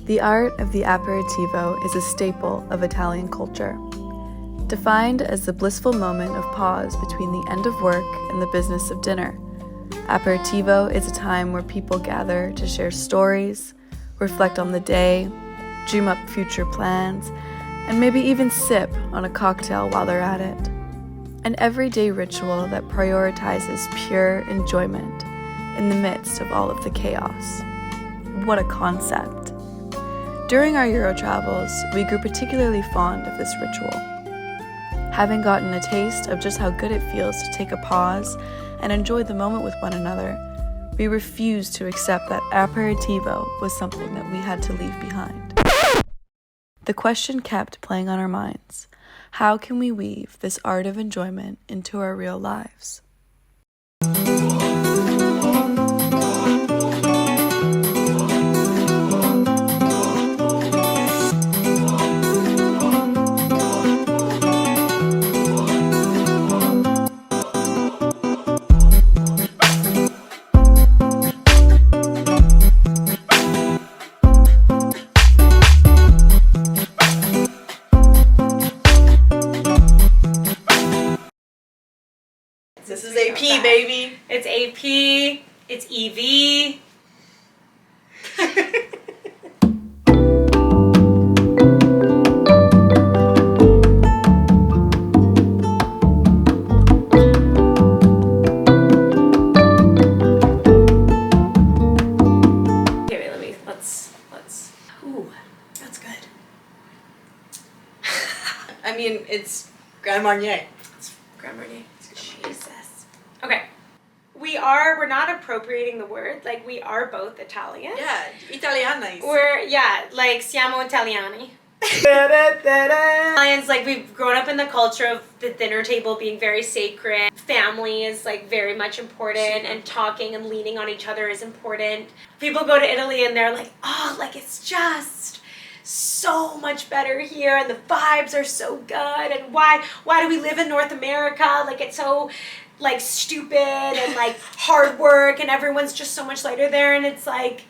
The art of the aperitivo is a staple of Italian culture. Defined as the blissful moment of pause between the end of work and the business of dinner, aperitivo is a time where people gather to share stories, reflect on the day, dream up future plans, and maybe even sip on a cocktail while they're at it. An everyday ritual that prioritizes pure enjoyment in the midst of all of the chaos. What a concept. During our Euro travels, we grew particularly fond of this ritual. Having gotten a taste of just how good it feels to take a pause and enjoy the moment with one another, we refused to accept that aperitivo was something that we had to leave behind. The question kept playing on our minds: how can we weave this art of enjoyment into our real lives? This is AP, baby. It's AP. It's EV. Okay, wait, let's. Ooh, that's good. I mean, it's Grand Marnier. It's Grand Marnier. Jesus. Okay. We're not appropriating the word. Like, we are both Italian. Yeah, Italiana. Like, siamo Italiani. Italians, like, we've grown up in the culture of the dinner table being very sacred. Family is, like, very much important, and talking and leaning on each other is important. People go to Italy and they're like, oh, like, it's just so much better here, and the vibes are so good, and why do we live in North America? Like, it's so, like, stupid and, like, hard work, and everyone's just so much lighter there, and it's like,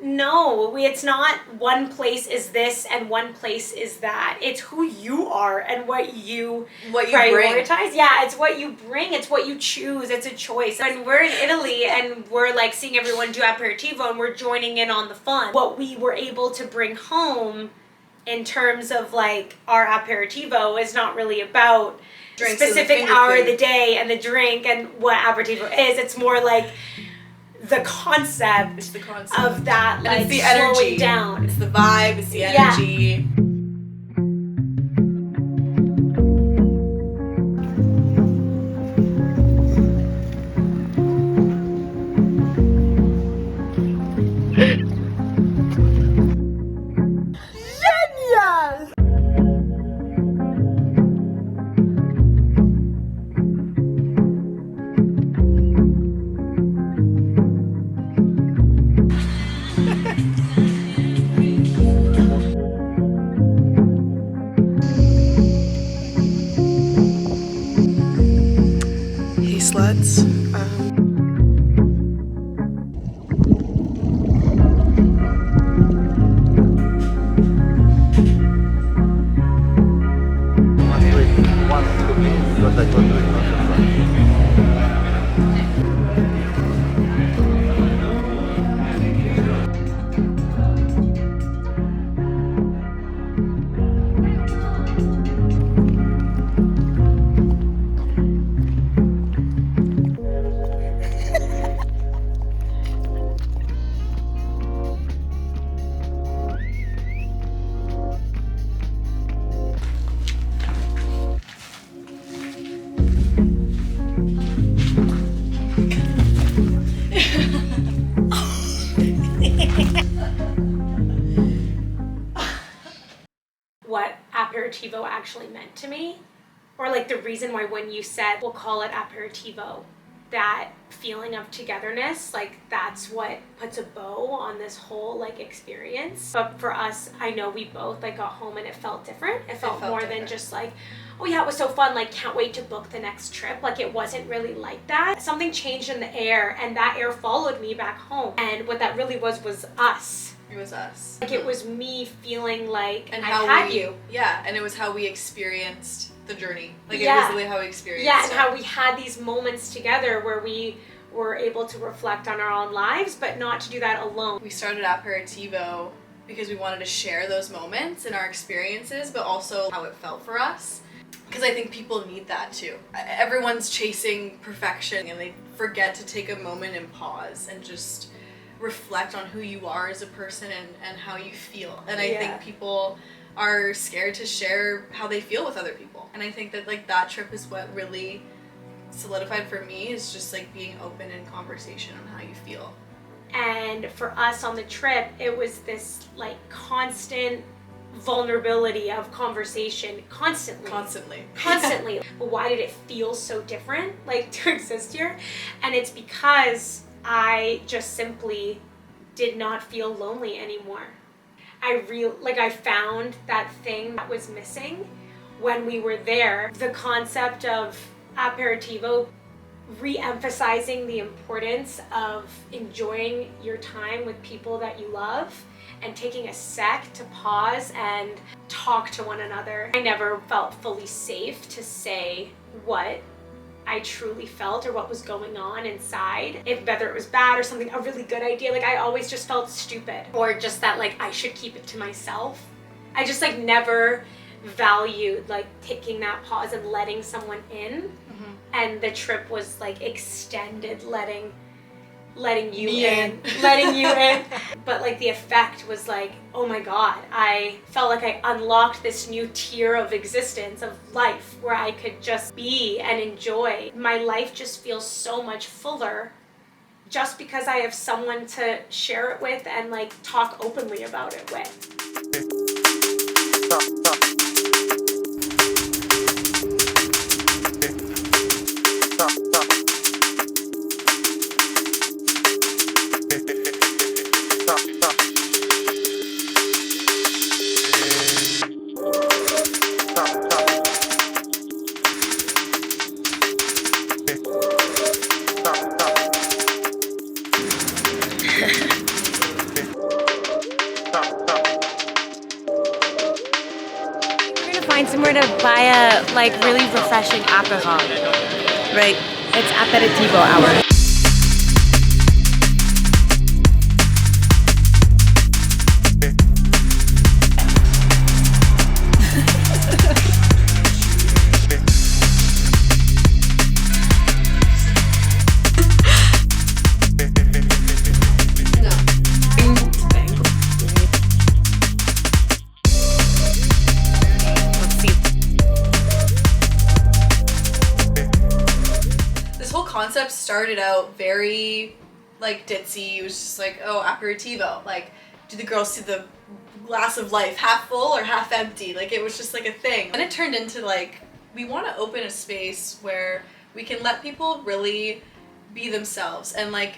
no, it's not one place is this and one place is that. It's who you are and what you prioritize. Bring. Yeah, it's what you bring. It's what you choose. It's a choice. And we're in Italy and we're, like, seeing everyone do aperitivo and we're joining in on the fun. What we were able to bring home in terms of, like, our aperitivo is not really about Drinks specific hour of the day and the drink and what aperitivo is. It's more like the concept, of that, like, it's the energy. Slowing down. It's the vibe, it's the energy. Sluts. What aperitivo actually meant to me, or, like, the reason why when you said we'll call it aperitivo, that feeling of togetherness, like, that's what puts a bow on this whole, like, experience. But for us, I know we both, like, got home and it felt different. It felt more different than just like, oh yeah, it was so fun, like, can't wait to book the next trip. Like, it wasn't really like that. Something changed in the air, and that air followed me back home. And what that really was us. It was us. Like, it was me feeling like And I how had we, you. Yeah, and it was how we experienced the journey. Like, Yeah. it was really how we experienced Yeah, and it. how we had these moments together where we were able to reflect on our own lives, but not to do that alone. We started Aperitivo because we wanted to share those moments and our experiences, but also how it felt for us. Because I think people need that too. Everyone's chasing perfection and they forget to take a moment and pause and just reflect on who you are as a person and how you feel. And I think people are scared to share how they feel with other people. And I think that like that trip is what really solidified for me, is just like being open in conversation on how you feel. And for us on the trip, it was this like constant vulnerability of conversation constantly. But why did it feel so different, like, to exist here? And it's because I just simply did not feel lonely anymore. I found that thing that was missing when we were there. The concept of Aperitivo re-emphasizing the importance of enjoying your time with people that you love and taking a sec to pause and talk to one another. I never felt fully safe to say what I truly felt or what was going on inside. If whether it was bad or something, a really good idea, like I always just felt stupid, or just that like I should keep it to myself. I just like never valued like taking that pause and letting someone in. And the trip was like extended letting you in. But like the effect was like, oh my God, I felt like I unlocked this new tier of existence, of life, where I could just be and enjoy. My life just feels so much fuller just because I have someone to share it with and like talk openly about it with. Find somewhere to buy a like really refreshing Aperol. Right. It's Aperitivo hour. Concept started out very like ditzy. It was just like, oh, aperitivo, like, do the girls see the glass of life half full or half empty? Like, it was just like a thing. And it turned into like, we want to open a space where we can let people really be themselves and like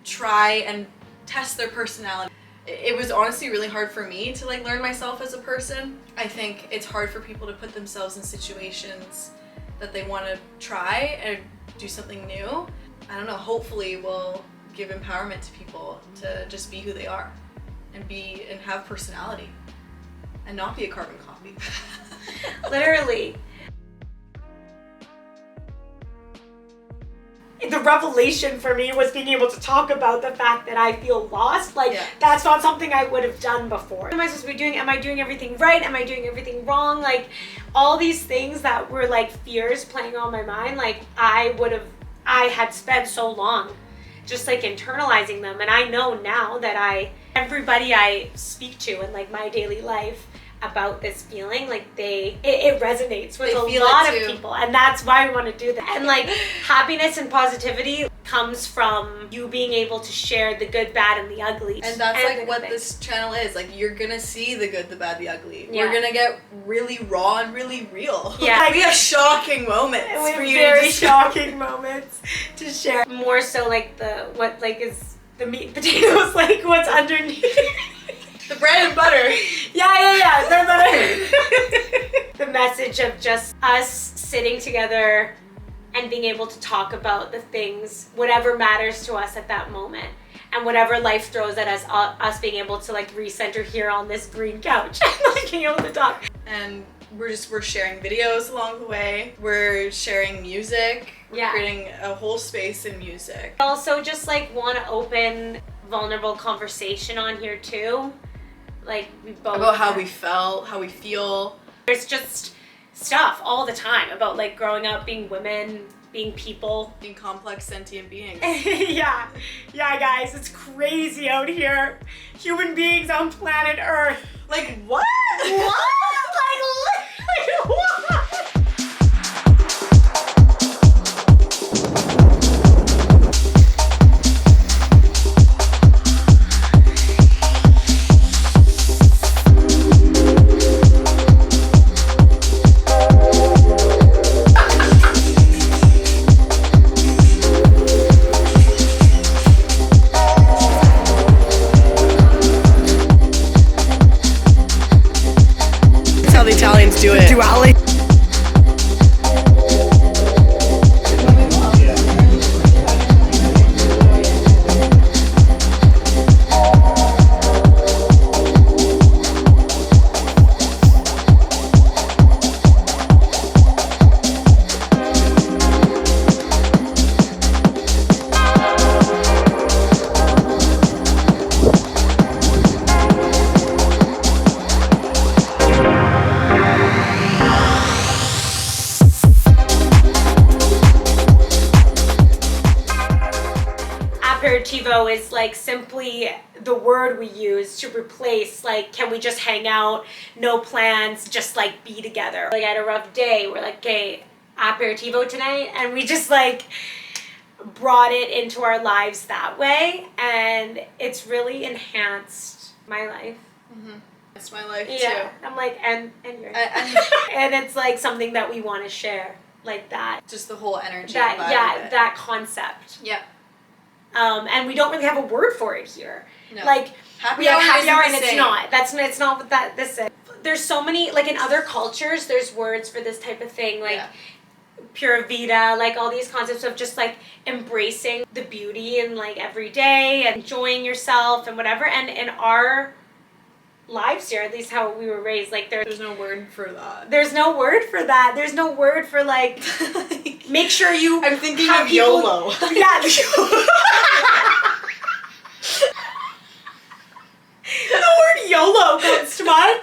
try and test their personality. It was honestly really hard for me to like learn myself as a person. I think it's hard for people to put themselves in situations that they want to try and do something new. I don't know, hopefully we'll give empowerment to people to just be who they are and have personality and not be a carbon copy. Literally. The revelation for me was being able to talk about the fact that I feel lost. Like, that's not something I would have done before. What am I supposed to be doing? Am I doing everything right? Am I doing everything wrong? Like, all these things that were like fears playing on my mind, like I had spent so long just like internalizing them. And I know now that everybody I speak to in like my daily life about this feeling, like it resonates with a lot of people, and that's why we want to do that. And like happiness and positivity comes from you being able to share the good, bad, and the ugly. And that's like what this channel is. Like, you're gonna see the good, the bad, the ugly. Yeah. We're gonna get really raw and really real. Yeah. We have shocking moments for you very to shocking moments to share. More so like what is the meat and potatoes, like what's underneath. The bread and butter. Yeah. The butter. The message of just us sitting together and being able to talk about the things, whatever matters to us at that moment. and whatever life throws at us, us being able to like recenter here on this green couch and like being able to talk. And we're sharing videos along the way. We're sharing music. We're creating a whole space in music. Also just like want to open vulnerable conversation on here too. Like we both about how we felt, how we feel. There's just stuff all the time about like growing up, being women, being people. Being complex sentient beings. Yeah guys, it's crazy out here. Human beings on planet Earth. Like what? What? Like literally what? That's how the Italians do it. Duality. Aperitivo is like simply the word we use to replace like, can we just hang out, no plans, just like be together. Like I had a rough day, we're like, okay, aperitivo tonight, and we just like brought it into our lives that way, and it's really enhanced my life. Mm-hmm. It's my life Yeah, too. I'm like, and yours. And And it's like something that we want to share, like that. just the whole energy. That and vibe yeah, of it. that concept. Yeah. And we don't really have a word for it here. No. Like Happy we have hour happy isn't hour, the and it's same. not. It's not what that this is. There's so many, like in other cultures, there's words for this type of thing, like Yeah. pura vida, like all these concepts of just like embracing the beauty in like every day and enjoying yourself and whatever. And in our lives here, at least how we were raised, like There's no word for that. there's no word for that. There's no word for like make sure you. I'm thinking have of people- YOLO. Yeah. The word YOLO comes to mind.